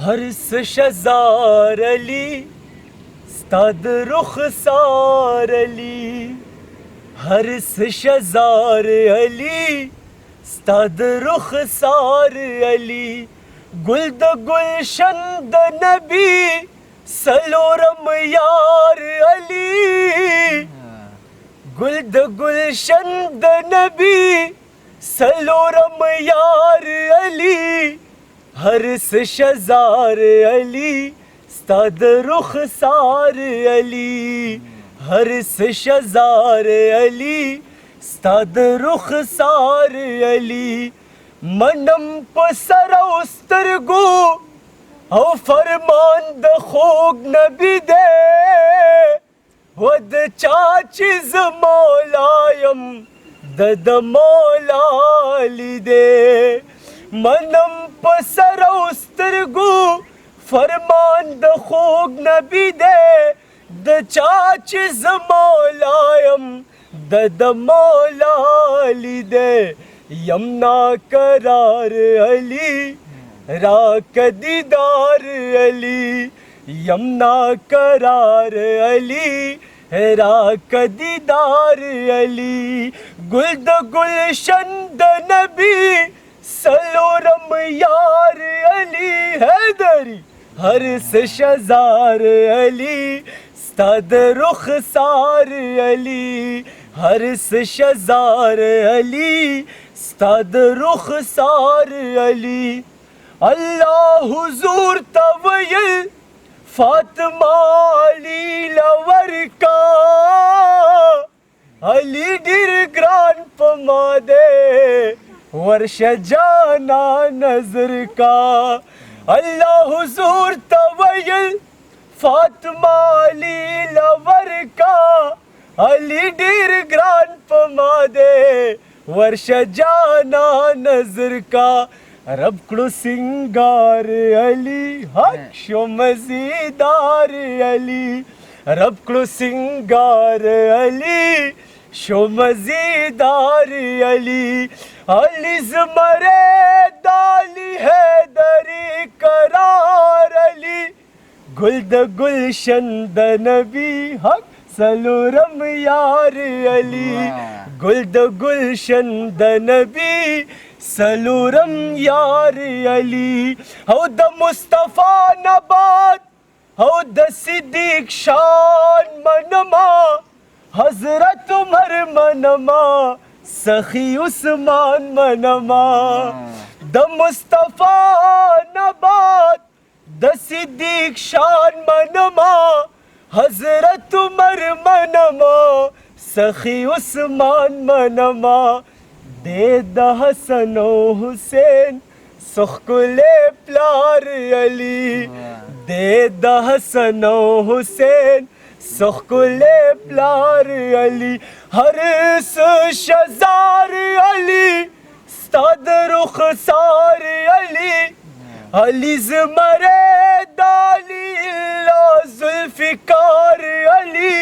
हर्ष शजार अली स्ताद रुखसार अली हर्ष शजार अली स्ताद रुखसार अली गुल्द गुलशन the नबी सलोरम यार अली गुल्द गुलशन द नबी सलोरम यार अली हर्ष शजार अली स्ताद रुखसार अली हर्ष शजार अली स्ताद रुखसार अली मनम पसरा उस्तरगो औ फरमान द खोग नबी दे वद चाचिज मौलायम दद मौलाली दे मनम पसरा उस्तरगो फरमान द खोग नबी दे द चाचिज मौलायम दद मौलाली दे यमुना करार अली राक दीदार अली यमुना करार अली राक दीदार अली गुल्द गुलशन द नबी सलोरम यार अली हैदरी हर्ष शजार अली स्ताद रुखसार अली हर्ष शजार अली स्ताद रुखसार अली अल्लाह हुजूर तवयल फातिमा अली लवर का अली डिर ग्रान पमादे वर्ष जाना नजर का अल्लाह हुजूर तवयल फातिमा अली लवर का अली डिर ग्रान पमादे वर्ष जाना नजर का रब कड़ो सिंगार अली हक्षो मजीदार अली रब कड़ो सिंगार अली शो मजीदार अली अली ज़मरे दाली है दरी करार अली गुल्द गुलशन द नबी हक सलोरम यार अली गुल्द गुलशन द नबी सलोरम यार अली हौ द मुस्तफ़ा नबात हौ द सिद्दीक शान मनमा हजरत उमर मनमा सखी उस्मान मनमा द मुस्तफ़ा नबात द सिद्दीक शान मनमा हजरत उमर मनमा सखी उस्मान मनमा दे द हसन हुसैन सुखकुले प्यार अली दे द हसन हुसैन सुखकुले प्यार अली हर्ष शजार अली स्ताद रुखसार अली अली ज़मरे दाली जुल्फ़िकार अली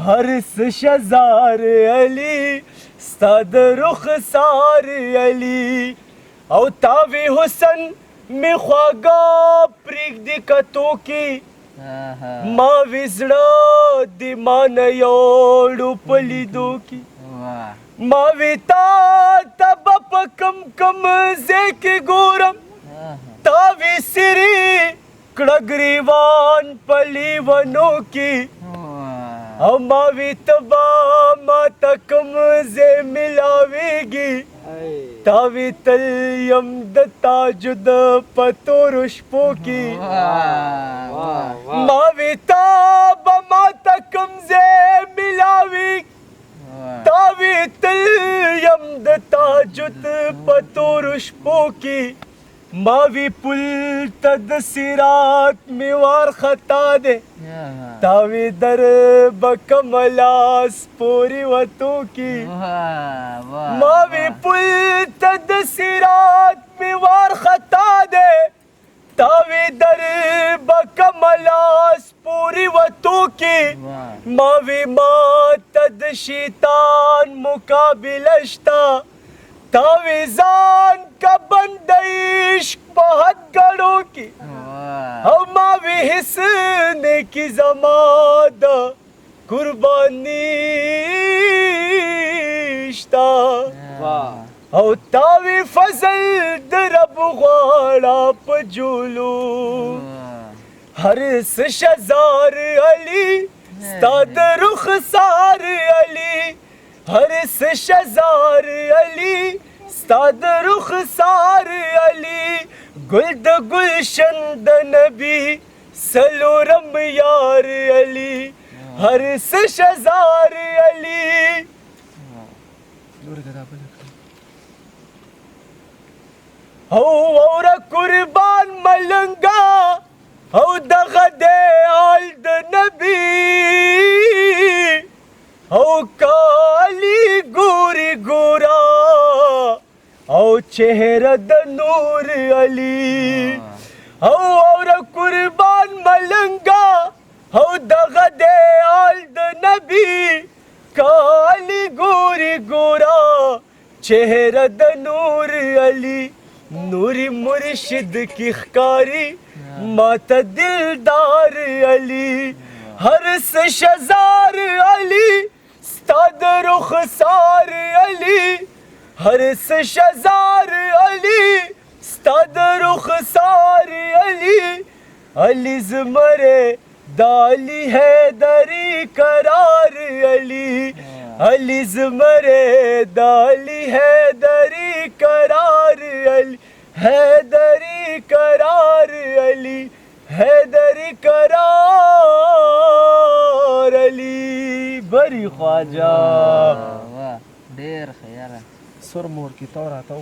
हर्ष शजार अली स्ताद रुखसार अली औ तावे हुसन में ख्वागा प्रीक दिकतो की माँ विजड़ा दिमान योड़ू पलिदो की माँ विता तब कम कम जे के गोरम तावी सिरी कड़गरीवान पलीवनों की अम्मा वितबा माता कम जे मिलावेगी तावी तल्यम दत्ता जुद पतोरुष्पो की माविता माता कम जे मिलावी तावी तल्यम दत्ता जुद पतोरुष्पो की मावी पुल तद सिरात मिवार खता दे तावी दर बकमलास पूरी वतों की मावी पुल तद सिरात मिवार खता दे तावी दर बकमलास पूरी वतों की मावी मातद शैतान मुकाबिलश्ता तावीज़ान का बंद इश्क बहुत गड़ों کی او ما وی حسن کی زمادا قربانی شتا او تاوی فضل در رب غواړه په جولو هر څه شزار علی ستا د رخسار علی هر څه شزار علی ستا د رخسار علی گل د گلشن د نبی سلورم یار علی هر څه شزار علی او اور قربان ملنگا او دغه د آل د نبی او کالی ګوري ګورا او چهره د نور علی او اور قربان ملنگا او دغه د آل د نبی کالی ګوري ګورا چهره د نور علی نوری مرشد کی خکاری ماتا دلدار علی ہر سے شزار علی ستاد رخسار علی ہر سے شزار علی ستاد رخسار علی علی زمرے دالی ہے دری قرار علی علی زمرے دالی ہے دری قرار علی حیدری قرار علی حیدری قرار علی بری خواجہ ډیر خیال سر مور کی تورا تو